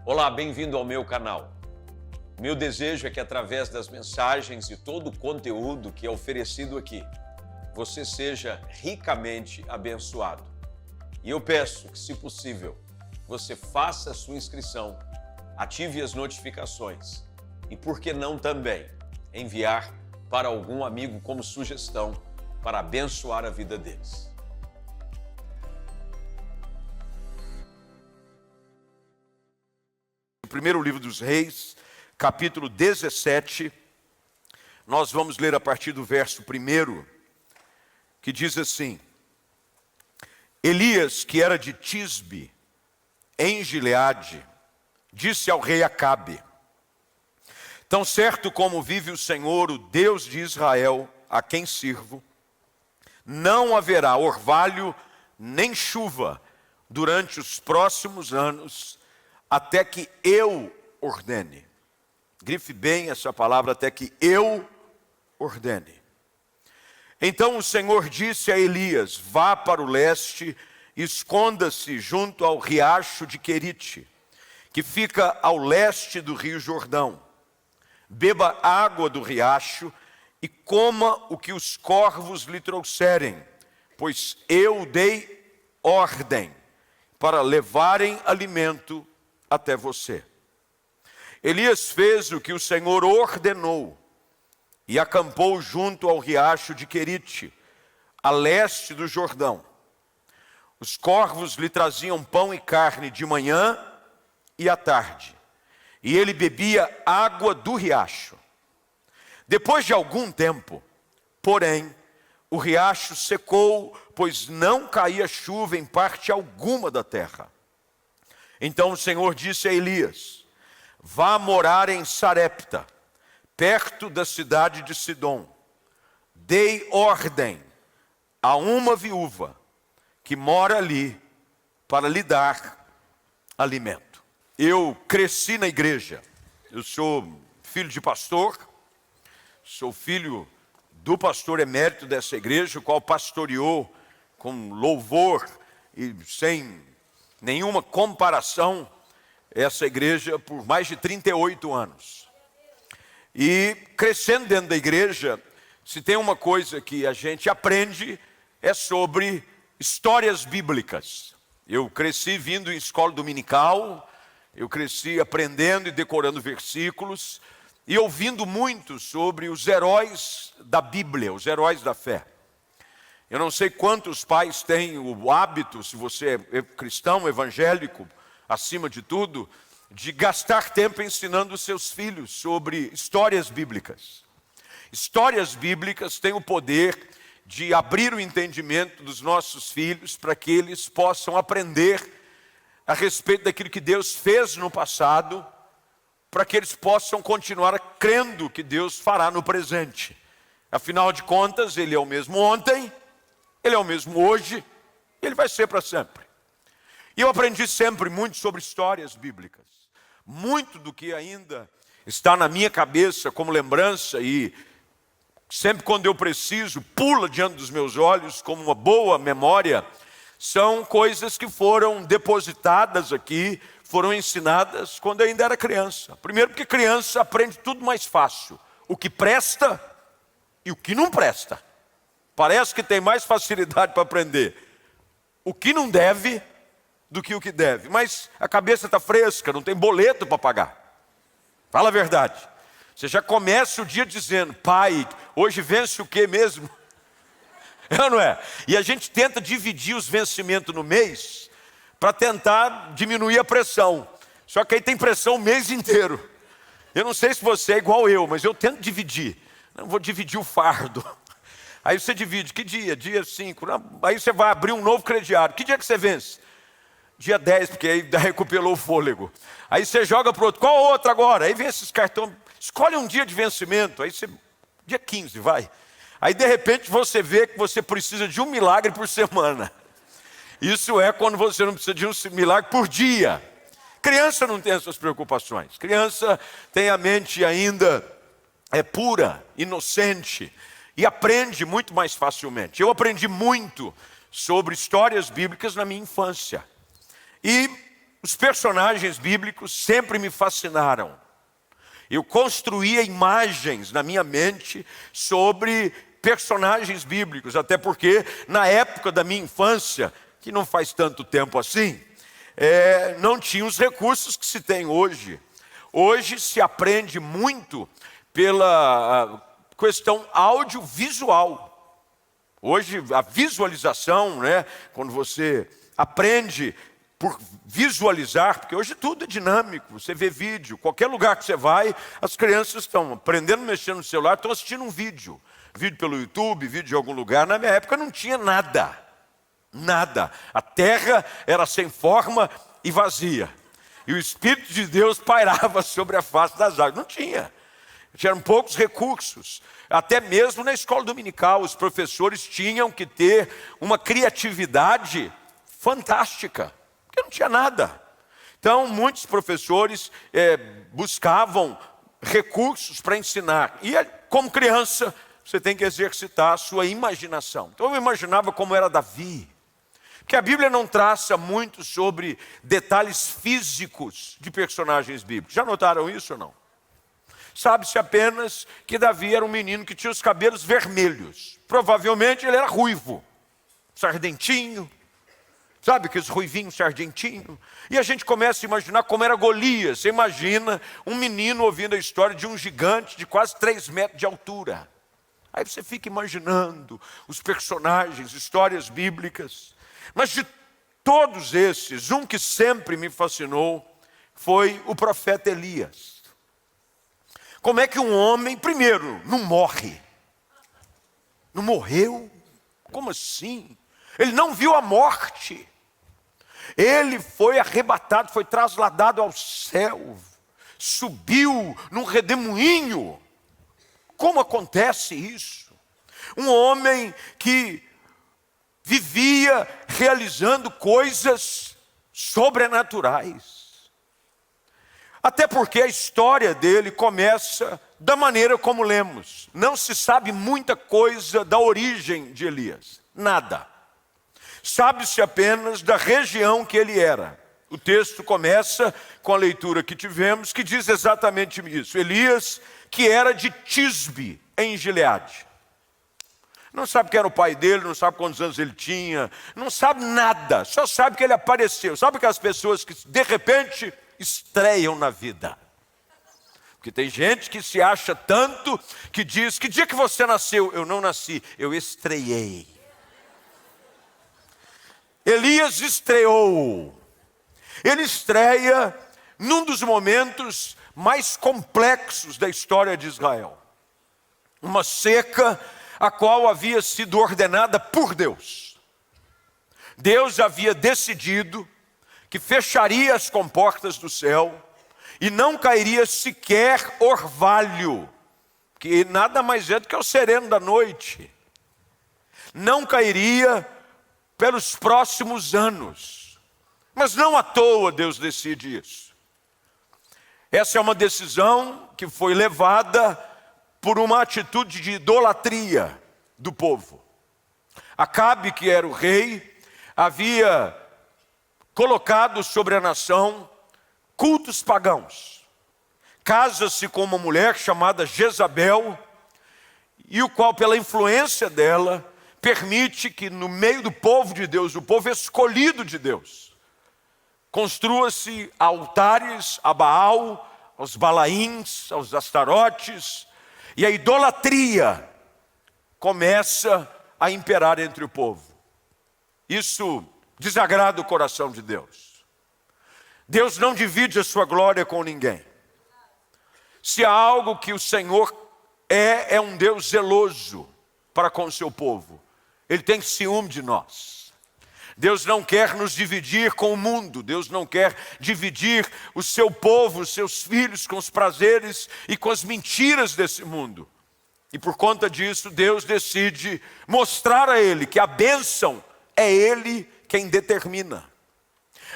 Olá, bem-vindo ao meu canal. Meu desejo é que através das mensagens e todo o conteúdo que é oferecido aqui, você seja ricamente abençoado. E eu peço que, se possível, você faça a sua inscrição, ative as notificações e, por que não também, enviar para algum amigo como sugestão para abençoar a vida deles. No primeiro livro dos Reis, capítulo 17, nós vamos ler a partir do verso 1, que diz assim: Elias, que era de Tisbe, em Gileade, disse ao rei Acabe: Tão certo como vive o Senhor, o Deus de Israel, a quem sirvo, não haverá orvalho nem chuva durante os próximos anos, até que eu ordene. Grife bem essa palavra, até que eu ordene. Então o Senhor disse a Elias: vá para o leste, esconda-se junto ao riacho de Querite, que fica ao leste do rio Jordão. Beba água do riacho e coma o que os corvos lhe trouxerem, pois eu dei ordem para levarem alimento até você. Elias fez o que o Senhor ordenou e acampou junto ao riacho de Querite, a leste do Jordão. Os corvos lhe traziam pão e carne de manhã e à tarde, e ele bebia água do riacho. Depois de algum tempo, porém, o riacho secou, pois não caía chuva em parte alguma da terra. Então o Senhor disse a Elias: vá morar em Sarepta, perto da cidade de Sidom. Dei ordem a uma viúva que mora ali para lhe dar alimento. Eu cresci na igreja. Eu sou filho de pastor, sou filho do pastor emérito dessa igreja, o qual pastoreou com louvor e sem nenhuma comparação essa igreja por mais de 38 anos. E crescendo dentro da igreja, se tem uma coisa que a gente aprende, é sobre histórias bíblicas. Eu cresci vindo em escola dominical, eu cresci aprendendo e decorando versículos, e ouvindo muito sobre os heróis da Bíblia, os heróis da fé. Eu não sei quantos pais têm o hábito, se você é cristão, evangélico, acima de tudo, de gastar tempo ensinando os seus filhos sobre histórias bíblicas. Histórias bíblicas têm o poder de abrir o entendimento dos nossos filhos para que eles possam aprender a respeito daquilo que Deus fez no passado, para que eles possam continuar crendo que Deus fará no presente. Afinal de contas, Ele é o mesmo ontem, Ele é o mesmo hoje, Ele vai ser para sempre. E eu aprendi sempre muito sobre histórias bíblicas. Muito do que ainda está na minha cabeça como lembrança e sempre quando eu preciso, pula diante dos meus olhos como uma boa memória, são coisas que foram depositadas aqui, foram ensinadas quando eu ainda era criança. Primeiro porque criança aprende tudo mais fácil. O que presta e o que não presta. Parece que tem mais facilidade para aprender o que não deve do que o que deve. Mas a cabeça está fresca, não tem boleto para pagar. Fala a verdade. Você já começa o dia dizendo: pai, hoje vence o que mesmo? É ou não é? E a gente tenta dividir os vencimentos no mês para tentar diminuir a pressão. Só que aí tem pressão o mês inteiro. Eu não sei se você é igual eu, mas eu tento dividir. Não vou dividir o fardo. Aí você divide, que dia? Dia 5. Aí você vai abrir um novo crediário. Que dia que você vence? Dia 10, porque aí recuperou o fôlego. Aí você joga para o outro. Qual outro agora? Aí vem esses cartões. Escolhe um dia de vencimento. Aí você... Dia 15, vai. Aí de repente você vê que você precisa de um milagre por semana. Isso é quando você não precisa de um milagre por dia. Criança não tem essas preocupações. Criança tem a mente ainda pura, inocente. E aprende muito mais facilmente. Eu aprendi muito sobre histórias bíblicas na minha infância. E Os personagens bíblicos sempre me fascinaram. Eu construía imagens na minha mente sobre personagens bíblicos, até porque na época da minha infância, que não faz tanto tempo assim, não tinha os recursos que se tem hoje. Hoje se aprende muito pela questão audiovisual. Hoje a visualização, quando você aprende por visualizar, porque hoje tudo é dinâmico, você vê vídeo, qualquer lugar que você vai, as crianças estão aprendendo a mexer no celular, estão assistindo um vídeo pelo YouTube, vídeo de algum lugar. Na minha época não tinha nada, a terra era sem forma e vazia, e o Espírito de Deus pairava sobre a face das águas. Não tinha, tinham poucos recursos. Até mesmo na escola dominical, os professores tinham que ter uma criatividade fantástica, porque não tinha nada. Então, muitos professores buscavam recursos para ensinar. E, como criança, você tem que exercitar a sua imaginação. Então, eu imaginava como era Davi. Porque a Bíblia não traça muito sobre detalhes físicos de personagens bíblicos. Já notaram isso ou não? Sabe-se apenas que Davi era um menino que tinha os cabelos vermelhos. Provavelmente ele era ruivo, sardentinho. Sabe aqueles ruivinhos sardentinho? E a gente começa a imaginar como era Golias. Você imagina um menino ouvindo a história de um gigante de quase 3 metros de altura. Aí você fica imaginando os personagens, histórias bíblicas. Mas de todos esses, um que sempre me fascinou foi o profeta Elias. Como é que um homem, primeiro, não morre? Não morreu? Como assim? Ele não viu a morte. Ele foi arrebatado, foi trasladado ao céu. Subiu num redemoinho. Como acontece isso? Um homem que vivia realizando coisas sobrenaturais. Até porque a história dele começa da maneira como lemos. Não se sabe muita coisa da origem de Elias. Nada. Sabe-se apenas da região que ele era. O texto começa com a leitura que tivemos, que diz exatamente isso. Elias, que era de Tisbe, em Gileade. Não sabe quem era o pai dele, não sabe quantos anos ele tinha, não sabe nada, só sabe que ele apareceu. Sabe aquelas pessoas que de repente estreiam na vida? Porque tem gente que se acha tanto que diz: que dia que você nasceu? Eu não nasci, eu estreiei. Elias estreou. Ele estreia num dos momentos mais complexos da história de Israel. Uma seca a qual havia sido ordenada por Deus. Deus havia decidido que fecharia as comportas do céu e não cairia sequer orvalho, que nada mais é do que o sereno da noite. Não cairia pelos próximos anos. Mas não à toa Deus decide isso. Essa é uma decisão que foi levada por uma atitude de idolatria do povo. Acabe, que era o rei, havia colocado sobre a nação cultos pagãos. Casa-se com uma mulher chamada Jezabel, e o qual, pela influência dela, permite que no meio do povo de Deus, o povo escolhido de Deus, construa-se altares a Baal, aos Balaíns, aos Astarotes, e a idolatria começa a imperar entre o povo. Isso desagrada o coração de Deus. Deus não divide a sua glória com ninguém. Se há algo que o Senhor é um Deus zeloso para com o seu povo. Ele tem ciúme de nós. Deus não quer nos dividir com o mundo. Deus não quer dividir o seu povo, os seus filhos, com os prazeres e com as mentiras desse mundo. E por conta disso, Deus decide mostrar a ele que a bênção é ele quem determina.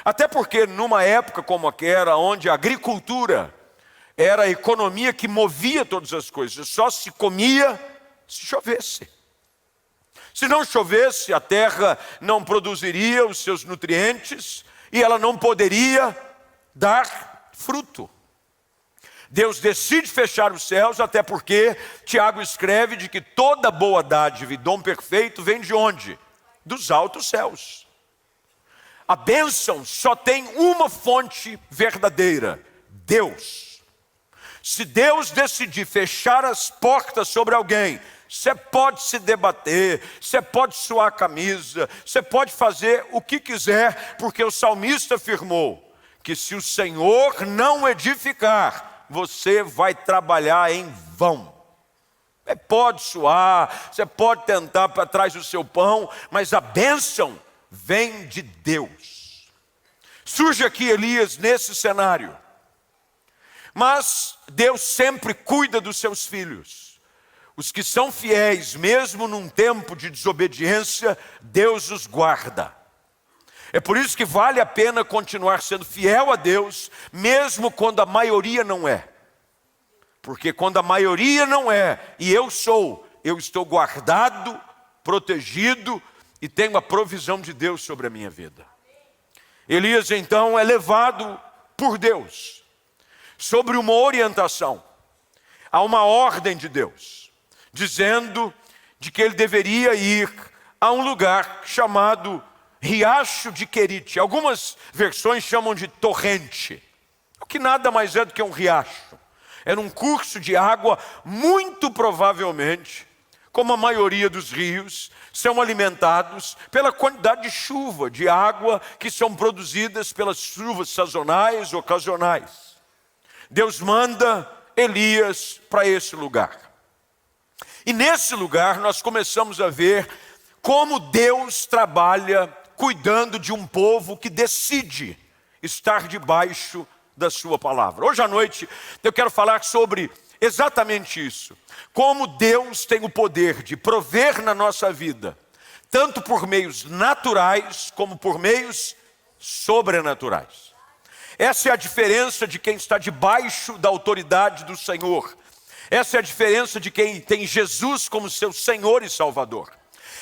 Até porque numa época como aquela, onde a agricultura era a economia que movia todas as coisas, só se comia se chovesse. Se não chovesse, a terra não produziria os seus nutrientes e ela não poderia dar fruto. Deus decide fechar os céus, até porque Tiago escreve de que toda boa dádiva e dom perfeito vem de onde? Dos altos céus. A bênção só tem uma fonte verdadeira: Deus. Se Deus decidir fechar as portas sobre alguém, você pode se debater, você pode suar a camisa, você pode fazer o que quiser, porque o salmista afirmou que se o Senhor não edificar, você vai trabalhar em vão. Você pode suar, você pode tentar para trás do seu pão, mas a bênção vem de Deus. Surge aqui Elias nesse cenário. Mas Deus sempre cuida dos seus filhos. Os que são fiéis, mesmo num tempo de desobediência, Deus os guarda. É por isso que vale a pena continuar sendo fiel a Deus, mesmo quando a maioria não é. Porque quando a maioria não é, e eu estou guardado, protegido, e tenho a provisão de Deus sobre a minha vida. Elias então é levado por Deus, sobre uma orientação, a uma ordem de Deus, dizendo de que ele deveria ir a um lugar chamado Riacho de Querite. Algumas versões chamam de torrente, o que nada mais é do que um riacho. Era um curso de água, muito provavelmente, como a maioria dos rios, são alimentados pela quantidade de chuva, de água que são produzidas pelas chuvas sazonais, ocasionais. Deus manda Elias para esse lugar. E nesse lugar nós começamos a ver como Deus trabalha cuidando de um povo que decide estar debaixo da sua palavra. Hoje à noite eu quero falar sobre exatamente isso. Como Deus tem o poder de prover na nossa vida, tanto por meios naturais como por meios sobrenaturais. Essa é a diferença de quem está debaixo da autoridade do Senhor. Essa é a diferença de quem tem Jesus como seu Senhor e Salvador.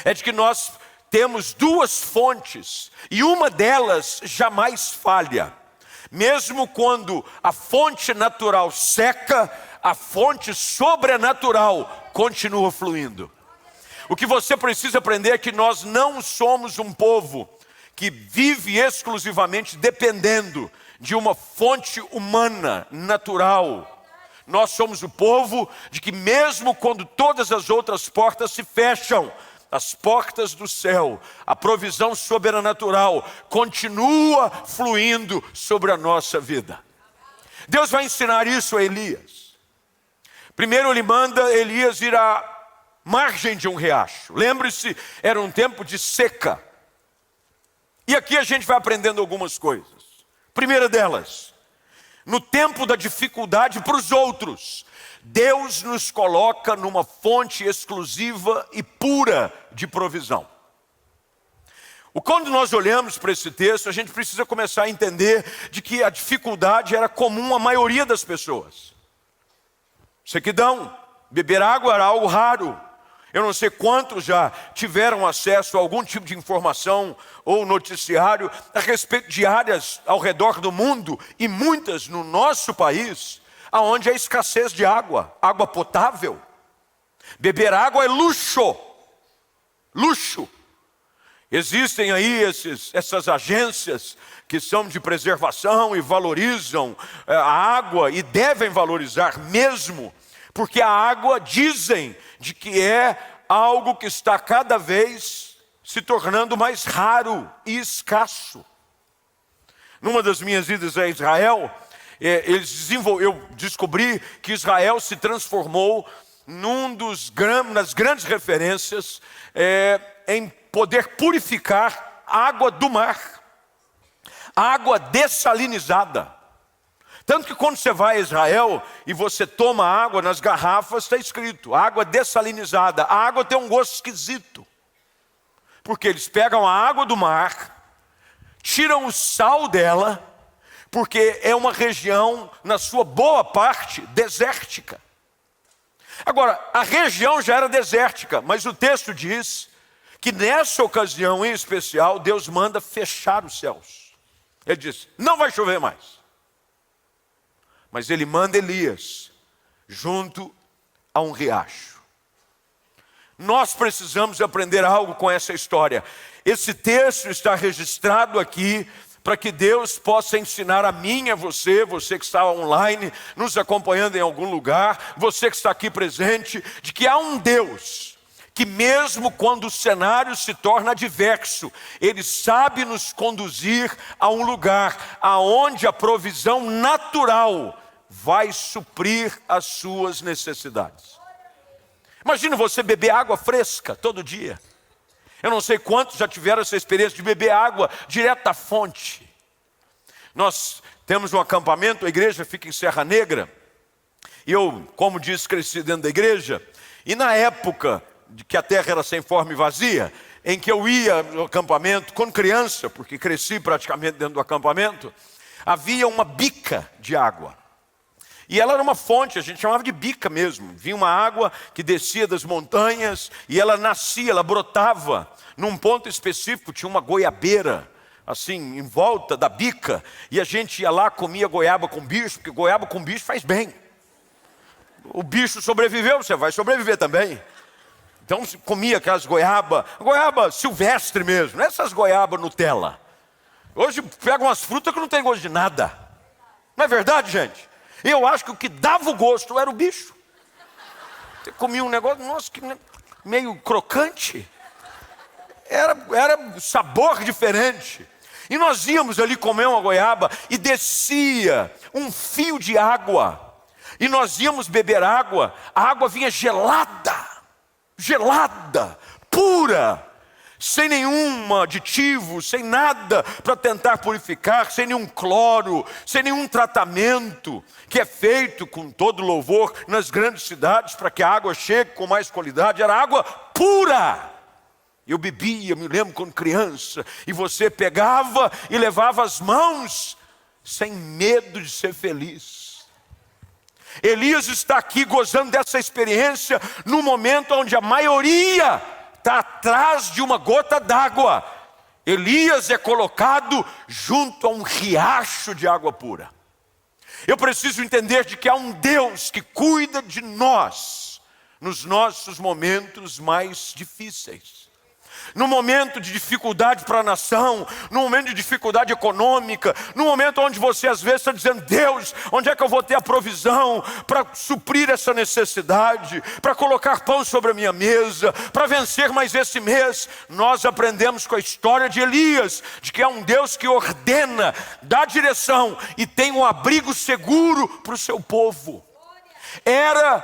É de que nós temos duas fontes e uma delas jamais falha. Mesmo quando a fonte natural seca, a fonte sobrenatural continua fluindo. O que você precisa aprender é que nós não somos um povo que vive exclusivamente dependendo de uma fonte humana, natural. Nós somos o povo de que mesmo quando todas as outras portas se fecham, as portas do céu, a provisão sobrenatural continua fluindo sobre a nossa vida. Deus vai ensinar isso a Elias. Primeiro ele manda Elias ir à margem de um riacho. Lembre-se, era um tempo de seca. E aqui a gente vai aprendendo algumas coisas. Primeira delas, no tempo da dificuldade para os outros, Deus nos coloca numa fonte exclusiva e pura de provisão. Quando nós olhamos para esse texto, a gente precisa começar a entender de que a dificuldade era comum à maioria das pessoas. Sequidão, beber água era algo raro. Eu não sei quantos já tiveram acesso a algum tipo de informação ou noticiário a respeito de áreas ao redor do mundo, e muitas no nosso país, aonde há escassez de água, água potável. Beber água é luxo, luxo. Existem aí essas agências que são de preservação e valorizam a água, e devem valorizar mesmo, porque a água dizem de que é algo que está cada vez se tornando mais raro e escasso. Numa das minhas idas a Israel, eu descobri que Israel se transformou nas grandes referências em poder purificar água do mar, água dessalinizada. Tanto que quando você vai a Israel e você toma água nas garrafas, está escrito água dessalinizada. A água tem um gosto esquisito, porque eles pegam a água do mar, tiram o sal dela, porque é uma região, na sua boa parte, desértica. Agora, a região já era desértica, mas o texto diz que nessa ocasião em especial, Deus manda fechar os céus. Ele diz: não vai chover mais. Mas ele manda Elias junto a um riacho. Nós precisamos aprender algo com essa história. Esse texto está registrado aqui para que Deus possa ensinar a mim e a você, você que está online, nos acompanhando em algum lugar, você que está aqui presente, de que há um Deus que mesmo quando o cenário se torna adverso, Ele sabe nos conduzir a um lugar aonde a provisão natural vai suprir as suas necessidades. Imagina você beber água fresca todo dia. Eu não sei quantos já tiveram essa experiência de beber água direto da fonte. Nós temos um acampamento, a igreja fica em Serra Negra. E eu, como disse, cresci dentro da igreja. E na época de que a terra era sem forma e vazia, em que eu ia no acampamento com criança, porque cresci praticamente dentro do acampamento, havia uma bica de água. E ela era uma fonte, a gente chamava de bica mesmo. Vinha uma água que descia das montanhas e ela nascia, ela brotava. Num ponto específico tinha uma goiabeira, assim, em volta da bica. E a gente ia lá, comia goiaba com bicho, porque goiaba com bicho faz bem. O bicho sobreviveu, você vai sobreviver também. Então se comia aquelas goiaba silvestre mesmo, não é essas goiaba Nutella. Hoje pegam umas frutas que não tem gosto de nada. Não é verdade, gente? Eu acho que o que dava o gosto era o bicho. Você comia um negócio, nossa, que meio crocante. Era sabor diferente. E nós íamos ali comer uma goiaba e descia um fio de água. E nós íamos beber água, a água vinha gelada, pura, sem nenhum aditivo, sem nada para tentar purificar, sem nenhum cloro, sem nenhum tratamento, que é feito com todo louvor nas grandes cidades para que a água chegue com mais qualidade. Era água pura. Eu bebia, me lembro quando criança, e você pegava e levava as mãos sem medo de ser feliz. Elias está aqui gozando dessa experiência no momento onde a maioria está atrás de uma gota d'água. Elias é colocado junto a um riacho de água pura. Eu preciso entender de que há um Deus que cuida de nós nos nossos momentos mais difíceis. No momento de dificuldade para a nação, no momento de dificuldade econômica, no momento onde você às vezes está dizendo: Deus, onde é que eu vou ter a provisão para suprir essa necessidade, para colocar pão sobre a minha mesa, para vencer mais esse mês? Nós aprendemos com a história de Elias, de que há um Deus que ordena, dá direção e tem um abrigo seguro para o seu povo. Era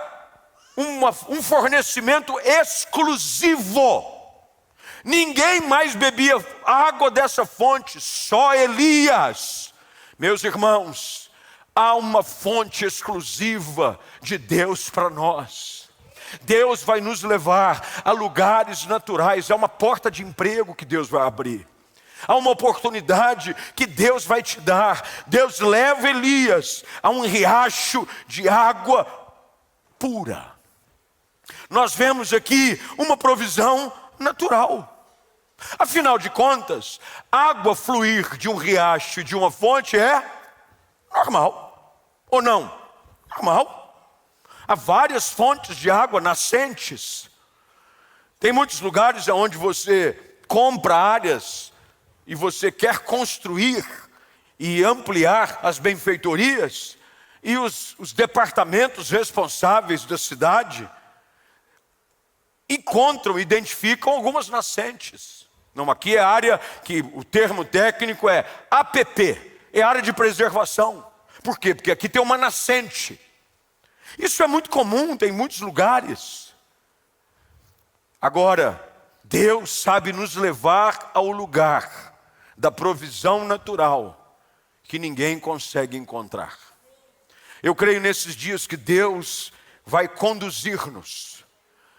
um fornecimento exclusivo. Ninguém mais bebia água dessa fonte, só Elias. Meus irmãos, há uma fonte exclusiva de Deus para nós. Deus vai nos levar a lugares naturais, há uma porta de emprego que Deus vai abrir. Há uma oportunidade que Deus vai te dar. Deus leva Elias a um riacho de água pura. Nós vemos aqui uma provisão natural. Afinal de contas, água fluir de um riacho e de uma fonte é normal, ou não? Normal. Há várias fontes de água nascentes. Tem muitos lugares onde você compra áreas e você quer construir e ampliar as benfeitorias, e os departamentos responsáveis da cidade encontram, identificam algumas nascentes. Não, aqui é a área que o termo técnico é APP, é área de preservação. Por quê? Porque aqui tem uma nascente. Isso é muito comum, tem muitos lugares. Agora, Deus sabe nos levar ao lugar da provisão natural que ninguém consegue encontrar. Eu creio nesses dias que Deus vai conduzir-nos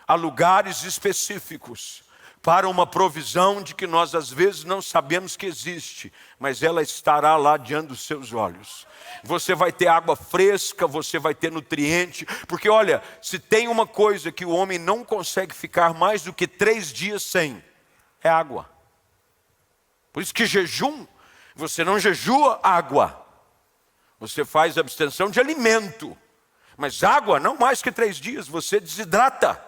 a lugares específicos para uma provisão de que nós às vezes não sabemos que existe, mas ela estará lá diante dos seus olhos. Você vai ter água fresca, você vai ter nutriente, porque olha, se tem uma coisa que o homem não consegue ficar mais do que 3 dias sem, é água. Por isso que jejum Você não jejua água. Você faz abstenção de alimento. Mas água, não mais que 3 dias, você desidrata.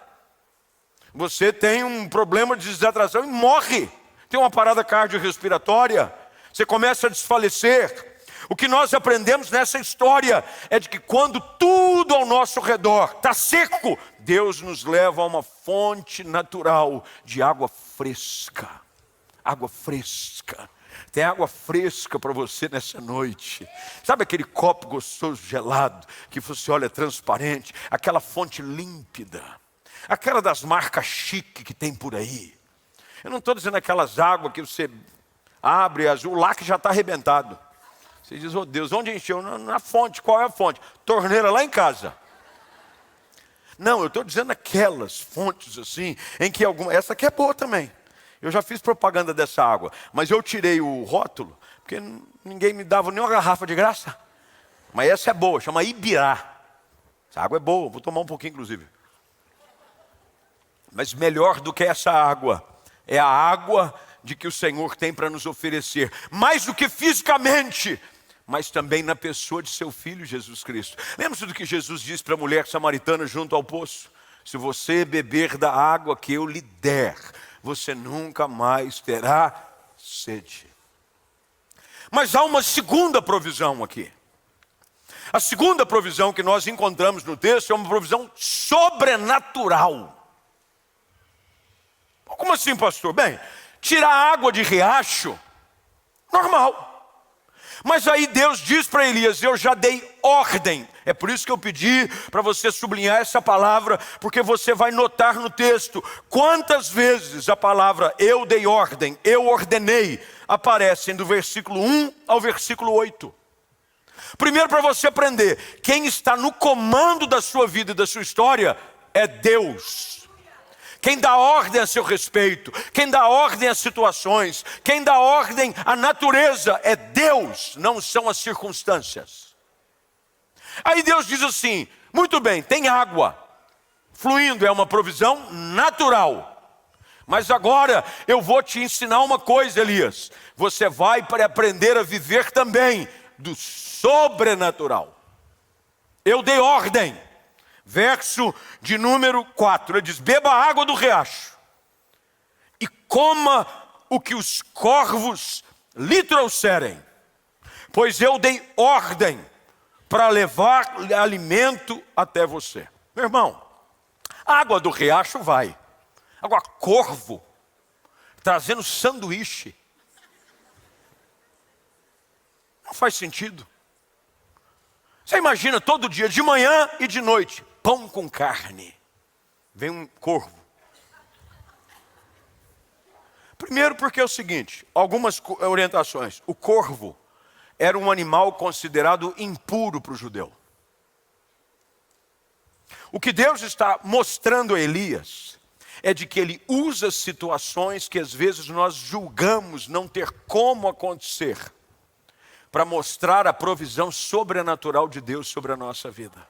Você tem um problema de desidratação e morre. Tem uma parada cardiorrespiratória. Você começa a desfalecer. O que nós aprendemos nessa história é de que quando tudo ao nosso redor está seco, Deus nos leva a uma fonte natural de água fresca. Água fresca. Tem água fresca para você nessa noite. Sabe aquele copo gostoso, gelado, que você olha transparente? Aquela fonte límpida. Aquela das marcas chique que tem por aí. Eu não estou dizendo aquelas águas que você abre, o lacre já está arrebentado. Você diz, oh Deus, onde encheu? Na fonte. Qual é a fonte? Torneira lá em casa. Não, eu estou dizendo aquelas fontes assim, em que alguma... Essa aqui é boa também. Eu já fiz propaganda dessa água, mas eu tirei o rótulo, porque ninguém me dava nenhuma garrafa de graça. Mas essa é boa, chama Ibirá. Essa água é boa, vou tomar um pouquinho inclusive. Mas melhor do que essa água, é a água de que o Senhor tem para nos oferecer. Mais do que fisicamente, mas também na pessoa de seu Filho Jesus Cristo. Lembra-se do que Jesus disse para a mulher samaritana junto ao poço? Se você beber da água que eu lhe der, você nunca mais terá sede. Mas há uma segunda provisão aqui. A segunda provisão que nós encontramos no texto é uma provisão sobrenatural. Como assim, pastor? Bem, tirar água de riacho, normal. Mas aí Deus diz para Elias, eu já dei ordem. É por isso que eu pedi para você sublinhar essa palavra, porque você vai notar no texto quantas vezes a palavra eu dei ordem, eu ordenei, aparecem do versículo 1 ao versículo 8. Primeiro, para você aprender, quem está no comando da sua vida e da sua história é Deus. Quem dá ordem a seu respeito, quem dá ordem às situações, quem dá ordem à natureza é Deus, não são as circunstâncias. Aí Deus diz assim, muito bem, tem água fluindo, é uma provisão natural. Mas agora eu vou te ensinar uma coisa, Elias. Você vai para aprender a viver também do sobrenatural. Eu dei ordem. Verso de número 4, ele diz, beba a água do riacho e coma o que os corvos lhe trouxerem, pois eu dei ordem para levar alimento até você. Meu irmão, a água do riacho vai. Agora, corvo, trazendo sanduíche, não faz sentido. Você imagina todo dia, de manhã e de noite, pão com carne. Vem um corvo. Primeiro porque é o seguinte, algumas orientações. O corvo era um animal considerado impuro para o judeu. O que Deus está mostrando a Elias é de que ele usa situações que às vezes nós julgamos não ter como acontecer, para mostrar a provisão sobrenatural de Deus sobre a nossa vida.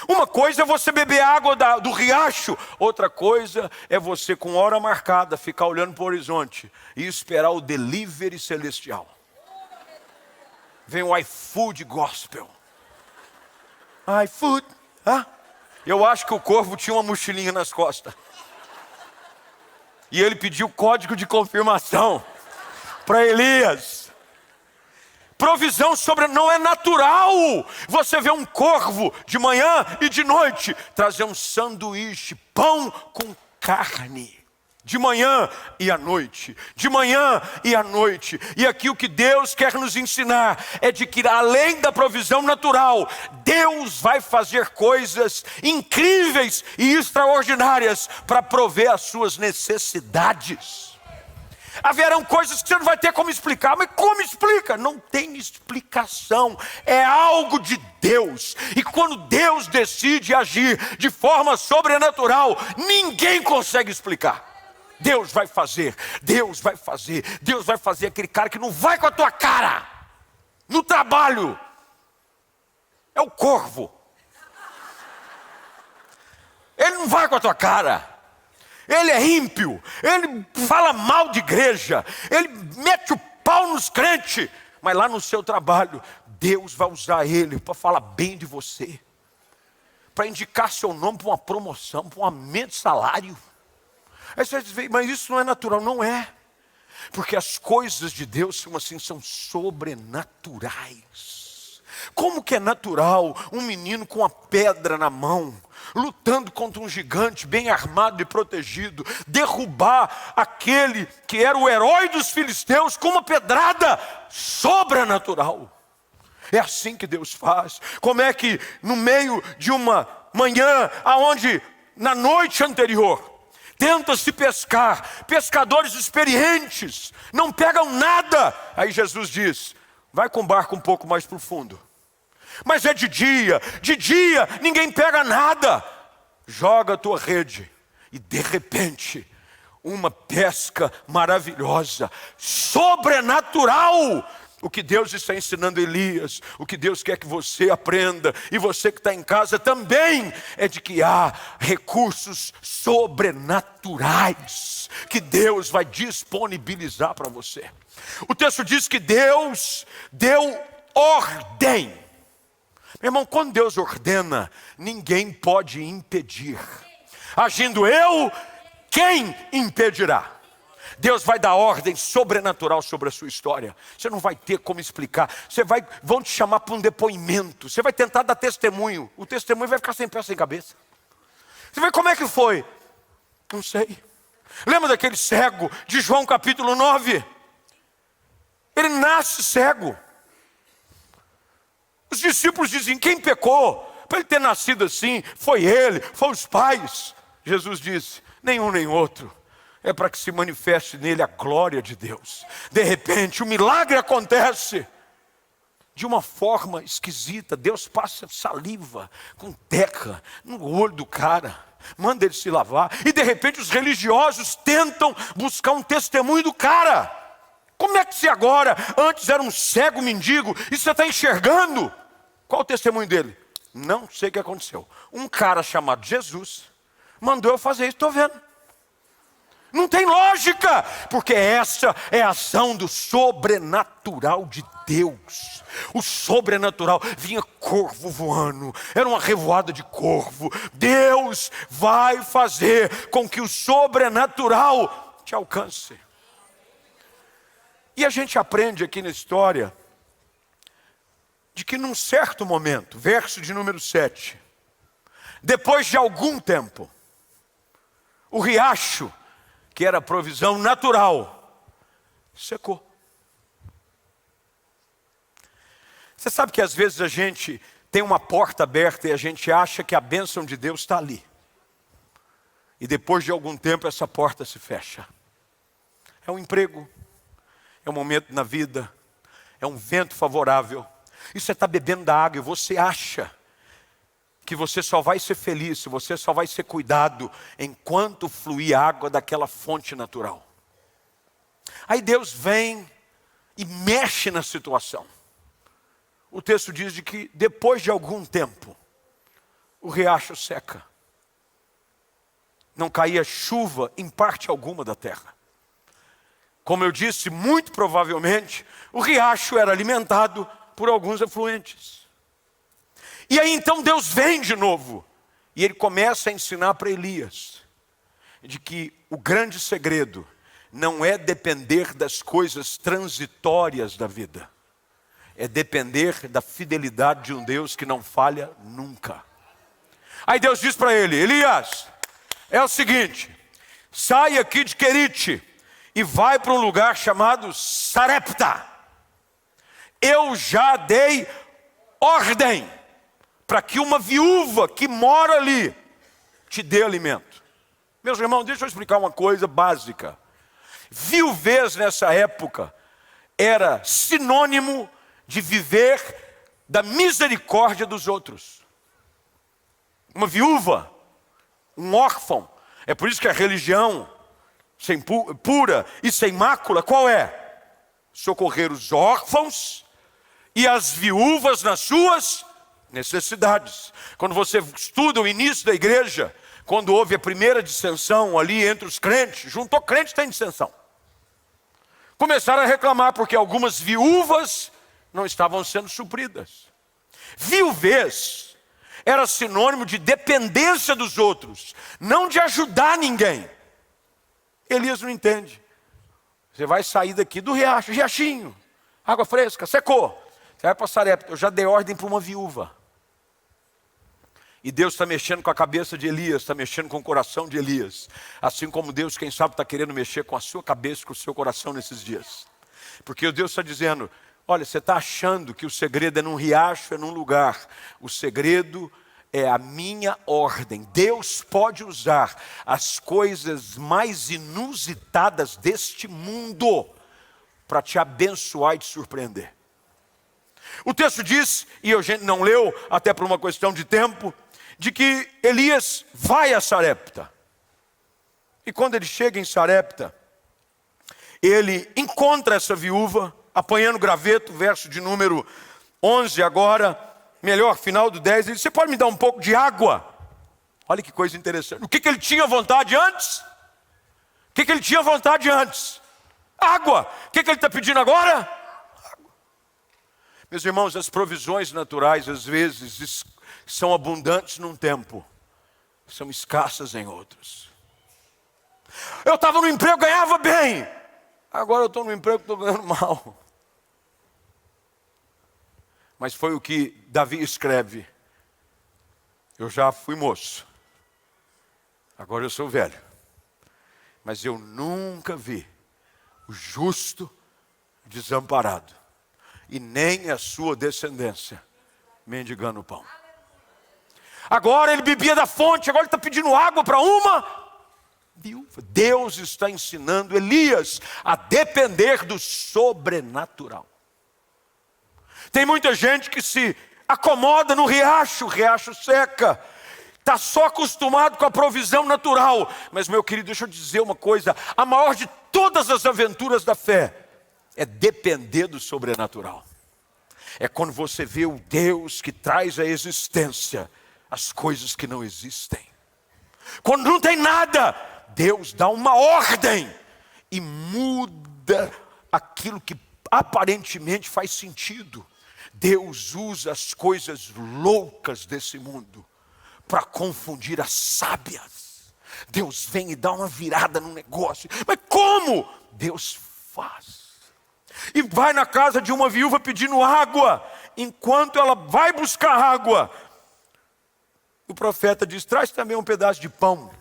Uma coisa é você beber água do riacho, outra coisa é você com hora marcada ficar olhando para o horizonte e esperar o delivery celestial. Vem o iFood gospel. iFood, eu acho que o corvo tinha uma mochilinha nas costas. E ele pediu código de confirmação para Elias. Provisão não é natural. Você vê um corvo de manhã e de noite trazer um sanduíche, pão com carne. De manhã e à noite. De manhã e à noite. E aqui o que Deus quer nos ensinar é de que além da provisão natural, Deus vai fazer coisas incríveis e extraordinárias para prover as suas necessidades. Haverão coisas que você não vai ter como explicar. Mas como explica? Não tem explicação. É algo de Deus. E quando Deus decide agir de forma sobrenatural, ninguém consegue explicar. Deus vai fazer. Deus vai fazer. Deus vai fazer aquele cara que não vai com a tua cara no trabalho. É o corvo. Ele não vai com a tua cara. Ele é ímpio, ele fala mal de igreja, ele mete o pau nos crentes, mas lá no seu trabalho, Deus vai usar ele para falar bem de você, para indicar seu nome para uma promoção, para um aumento de salário. Aí você diz, mas isso não é natural. Não é, porque as coisas de Deus são assim, são sobrenaturais. Como que é natural um menino com uma pedra na mão, lutando contra um gigante bem armado e protegido, derrubar aquele que era o herói dos filisteus com uma pedrada? Sobrenatural. É assim que Deus faz. Como é que no meio de uma manhã, aonde na noite anterior tenta-se pescar, pescadores experientes não pegam nada, aí Jesus diz, vai com o barco um pouco mais para o fundo. Mas é de dia ninguém pega nada. Joga a tua rede e de repente uma pesca maravilhosa, sobrenatural. O que Deus está ensinando Elias, o que Deus quer que você aprenda, e você que está em casa também, é de que há recursos sobrenaturais que Deus vai disponibilizar para você. O texto diz que Deus deu ordem. Meu irmão, quando Deus ordena, ninguém pode impedir. Agindo eu, quem impedirá? Deus vai dar ordem sobrenatural sobre a sua história. Você não vai ter como explicar. Vão te chamar para um depoimento. Você vai tentar dar testemunho. O testemunho vai ficar sem pé, sem cabeça. Você vai, como é que foi? Não sei. Lembra daquele cego de João capítulo 9? Ele nasce cego. Os discípulos dizem, quem pecou para ele ter nascido assim? Foi ele, foi os pais. Jesus disse, nenhum nem outro. É para que se manifeste nele a glória de Deus. De repente, o milagre acontece de uma forma esquisita. Deus passa saliva com terra no olho do cara, manda ele se lavar. E de repente os religiosos tentam buscar um testemunho do cara. Como é que se agora, antes era um cego mendigo, e você está enxergando? Qual o testemunho dele? Não sei o que aconteceu. Um cara chamado Jesus mandou eu fazer isso, estou vendo. Não tem lógica, porque essa é a ação do sobrenatural de Deus. O sobrenatural, vinha corvo voando, era uma revoada de corvo. Deus vai fazer com que o sobrenatural te alcance. E a gente aprende aqui na história de que num certo momento, verso de número 7, depois de algum tempo, o riacho, que era a provisão natural, secou. Você sabe que às vezes a gente tem uma porta aberta e a gente acha que a bênção de Deus está ali. E depois de algum tempo essa porta se fecha. É um emprego, é um momento na vida, é um vento favorável. E você está bebendo da água e você acha que você só vai ser feliz, se você só vai ser cuidado enquanto fluir água daquela fonte natural. Aí Deus vem e mexe na situação. O texto diz de que depois de algum tempo, o riacho seca. Não caía chuva em parte alguma da terra. Como eu disse, muito provavelmente, o riacho era alimentado por alguns afluentes. E aí então Deus vem de novo. E ele começa a ensinar para Elias de que o grande segredo não é depender das coisas transitórias da vida. É depender da fidelidade de um Deus que não falha nunca. Aí Deus diz para ele, Elias, é o seguinte, sai aqui de Querite e vai para um lugar chamado Sarepta. Eu já dei ordem para que uma viúva que mora ali te dê alimento. Meus irmãos, deixa eu explicar uma coisa básica. Viuvez nessa época era sinônimo de viver da misericórdia dos outros. Uma viúva, um órfão, é por isso que a religião pura e sem mácula, qual é? Socorrer os órfãos e as viúvas nas suas necessidades. Quando você estuda o início da igreja, quando houve a primeira dissensão ali entre os crentes, juntou crente tem dissensão. Começaram a reclamar porque algumas viúvas não estavam sendo supridas. Viuvez era sinônimo de dependência dos outros, não de ajudar ninguém. Elias não entende. Você vai sair daqui do riacho, riachinho, água fresca, secou. Você vai para Sarepta, eu já dei ordem para uma viúva. E Deus está mexendo com a cabeça de Elias, está mexendo com o coração de Elias. Assim como Deus, quem sabe, está querendo mexer com a sua cabeça, com o seu coração nesses dias. Porque Deus está dizendo, olha, você está achando que o segredo é num riacho, é num lugar. O segredo é a minha ordem. Deus pode usar as coisas mais inusitadas deste mundo para te abençoar e te surpreender. O texto diz, e a gente não leu, até por uma questão de tempo, de que Elias vai a Sarepta. E quando ele chega em Sarepta, ele encontra essa viúva, apanhando graveto, verso de número 11 agora, melhor, final do 10, ele disse, você pode me dar um pouco de água? Olha que coisa interessante. O que ele tinha vontade antes? O que ele tinha vontade antes? Água. O que ele está pedindo agora? Água. Meus irmãos, as provisões naturais às vezes são abundantes num tempo, são escassas em outros. Eu estava no emprego, ganhava bem. Agora eu estou no emprego, estou ganhando mal. Mas foi o que Davi escreve. Eu já fui moço. Agora eu sou velho. Mas eu nunca vi o justo desamparado. E nem a sua descendência mendigando pão. Agora ele bebia da fonte, agora ele está pedindo água para uma viúva. Deus está ensinando Elias a depender do sobrenatural. Tem muita gente que se acomoda no riacho, o riacho seca. Está só acostumado com a provisão natural. Mas meu querido, deixa eu dizer uma coisa. A maior de todas as aventuras da fé é depender do sobrenatural. É quando você vê o Deus que traz à existência as coisas que não existem. Quando não tem nada, Deus dá uma ordem e muda aquilo que aparentemente faz sentido. Deus usa as coisas loucas desse mundo para confundir as sábias. Deus vem e dá uma virada no negócio. Mas como? Deus faz. E vai na casa de uma viúva pedindo água. Enquanto ela vai buscar água, o profeta diz, traz também um pedaço de pão.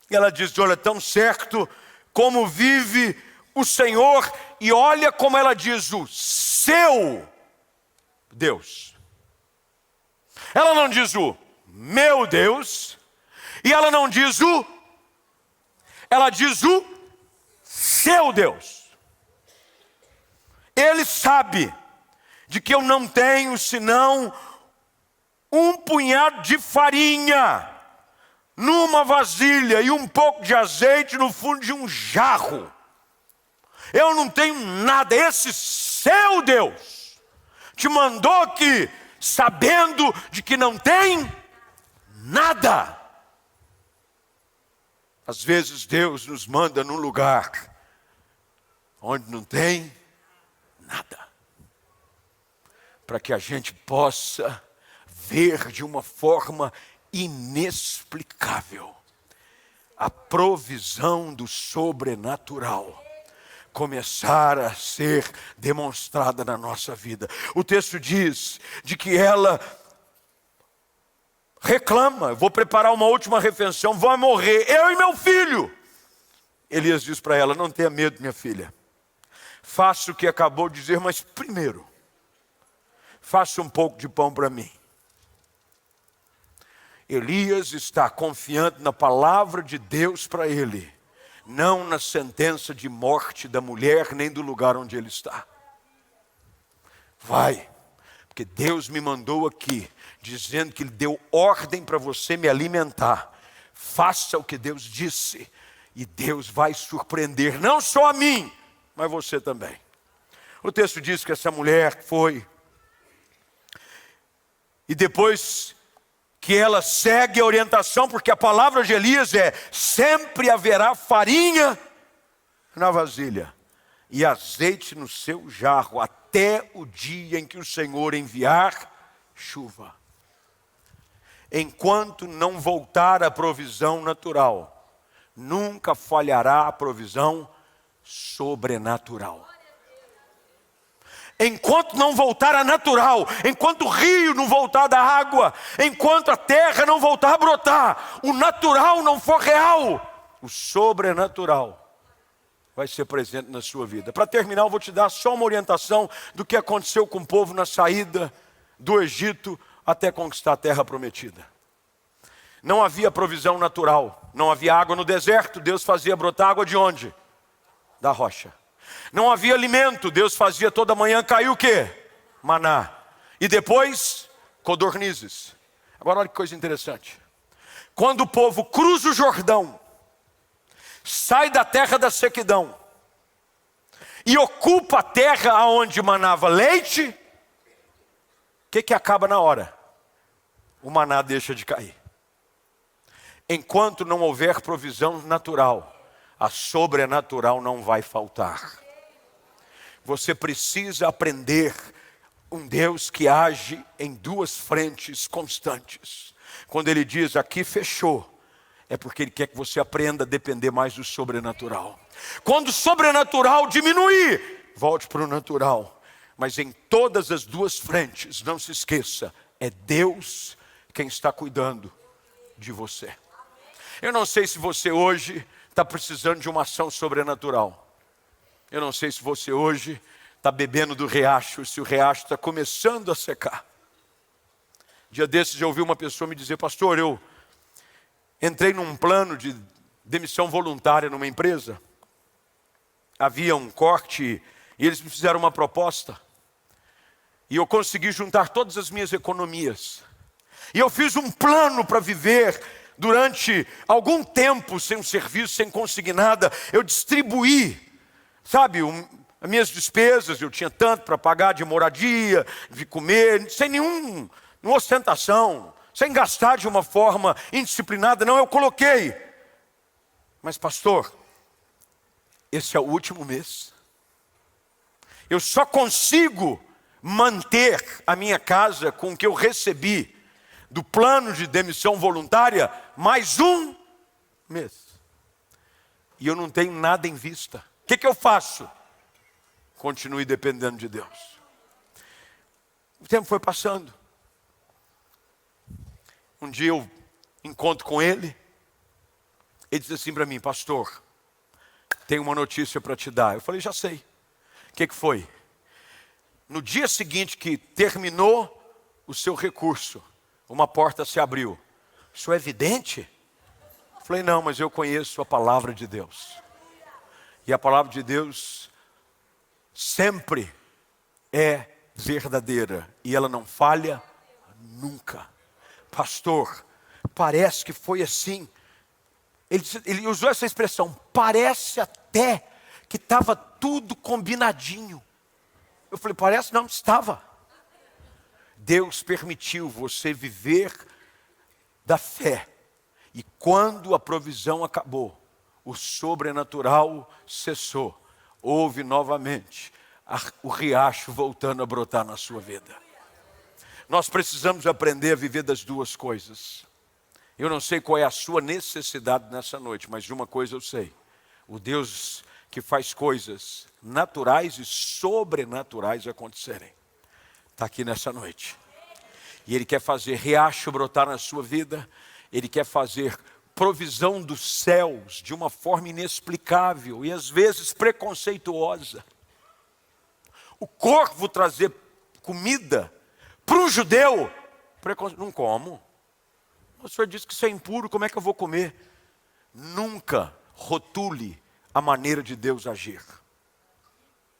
E ela diz, olha, tão certo como vive o Senhor. E olha como ela diz, o seu Deus. Ela não diz o meu Deus. E ela não diz ela diz o seu Deus. Ele sabe de que eu não tenho senão um punhado de farinha numa vasilha e um pouco de azeite no fundo de um jarro. Eu não tenho nada. Esse seu Deus te mandou aqui sabendo de que não tem nada. Às vezes Deus nos manda num lugar onde não tem nada, para que a gente possa ver de uma forma inexplicável a provisão do sobrenatural começar a ser demonstrada na nossa vida. O texto diz de que ela reclama, vou preparar uma última refeição, vou morrer, eu e meu filho. Elias diz para ela, não tenha medo, minha filha. Faça o que acabou de dizer, mas primeiro, faça um pouco de pão para mim. Elias está confiando na palavra de Deus para ele, não na sentença de morte da mulher, nem do lugar onde ele está. Vai, porque Deus me mandou aqui, dizendo que Ele deu ordem para você me alimentar. Faça o que Deus disse, e Deus vai surpreender, não só a mim, mas você também. O texto diz que essa mulher foi, e depois que ela segue a orientação, porque a palavra de Elias é, sempre haverá farinha na vasilha e azeite no seu jarro, até o dia em que o Senhor enviar chuva. Enquanto não voltar a provisão natural, nunca falhará a provisão sobrenatural. Enquanto não voltar a natural, enquanto o rio não voltar da água, enquanto a terra não voltar a brotar, o natural não for real, o sobrenatural vai ser presente na sua vida. Para terminar, eu vou te dar só uma orientação do que aconteceu com o povo na saída do Egito até conquistar a terra prometida. Não havia provisão natural, não havia água no deserto, Deus fazia brotar água de onde? Da rocha. Não havia alimento, Deus fazia toda manhã cair o quê? Maná. E depois, codornizes. Agora olha que coisa interessante. Quando o povo cruza o Jordão, sai da terra da sequidão e ocupa a terra onde manava leite, o que acaba na hora? O maná deixa de cair. Enquanto não houver provisão natural, a sobrenatural não vai faltar. Você precisa aprender um Deus que age em duas frentes constantes. Quando Ele diz aqui fechou, é porque Ele quer que você aprenda a depender mais do sobrenatural. Quando o sobrenatural diminuir, volte para o natural. Mas em todas as duas frentes, não se esqueça, é Deus quem está cuidando de você. Eu não sei se você hoje está precisando de uma ação sobrenatural. Eu não sei se você hoje está bebendo do riacho, se o riacho está começando a secar. Dia desses eu ouvi uma pessoa me dizer: pastor, eu entrei num plano de demissão voluntária numa empresa. Havia um corte e eles me fizeram uma proposta. E eu consegui juntar todas as minhas economias. E eu fiz um plano para viver durante algum tempo sem um serviço, sem conseguir nada. Eu distribuí, sabe, as minhas despesas. Eu tinha tanto para pagar de moradia, de comer, sem nenhuma ostentação, sem gastar de uma forma indisciplinada. Não, eu coloquei. Mas pastor, esse é o último mês. Eu só consigo manter a minha casa com o que eu recebi do plano de demissão voluntária mais um mês. E eu não tenho nada em vista. O que eu faço? Continue dependendo de Deus. O tempo foi passando. Um dia eu encontro com ele. Ele diz assim para mim: pastor, tenho uma notícia para te dar. Eu falei: já sei. O que foi? No dia seguinte que terminou o seu recurso, uma porta se abriu. Isso é evidente? Eu falei: não, mas eu conheço a palavra de Deus. E a palavra de Deus sempre é verdadeira. E ela não falha nunca. Pastor, parece que foi assim. Ele usou essa expressão: parece até que estava tudo combinadinho. Eu falei: parece não, estava. Deus permitiu você viver da fé. E quando a provisão acabou, o sobrenatural cessou. Houve novamente o riacho voltando a brotar na sua vida. Nós precisamos aprender a viver das duas coisas. Eu não sei qual é a sua necessidade nessa noite, mas de uma coisa eu sei: o Deus que faz coisas naturais e sobrenaturais acontecerem está aqui nessa noite. E Ele quer fazer riacho brotar na sua vida. Ele quer fazer provisão dos céus de uma forma inexplicável e às vezes preconceituosa. O corvo trazer comida para um judeu, não como. O senhor disse que isso é impuro, como é que eu vou comer? Nunca rotule a maneira de Deus agir.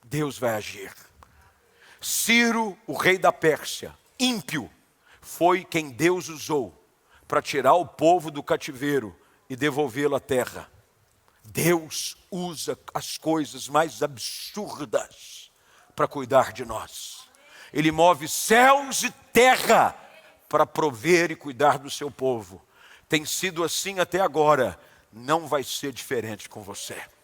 Deus vai agir. Ciro, o rei da Pérsia, ímpio, foi quem Deus usou para tirar o povo do cativeiro e devolvê-lo à terra. Deus usa as coisas mais absurdas para cuidar de nós. Ele move céus e terra para prover e cuidar do seu povo. Tem sido assim até agora, não vai ser diferente com você.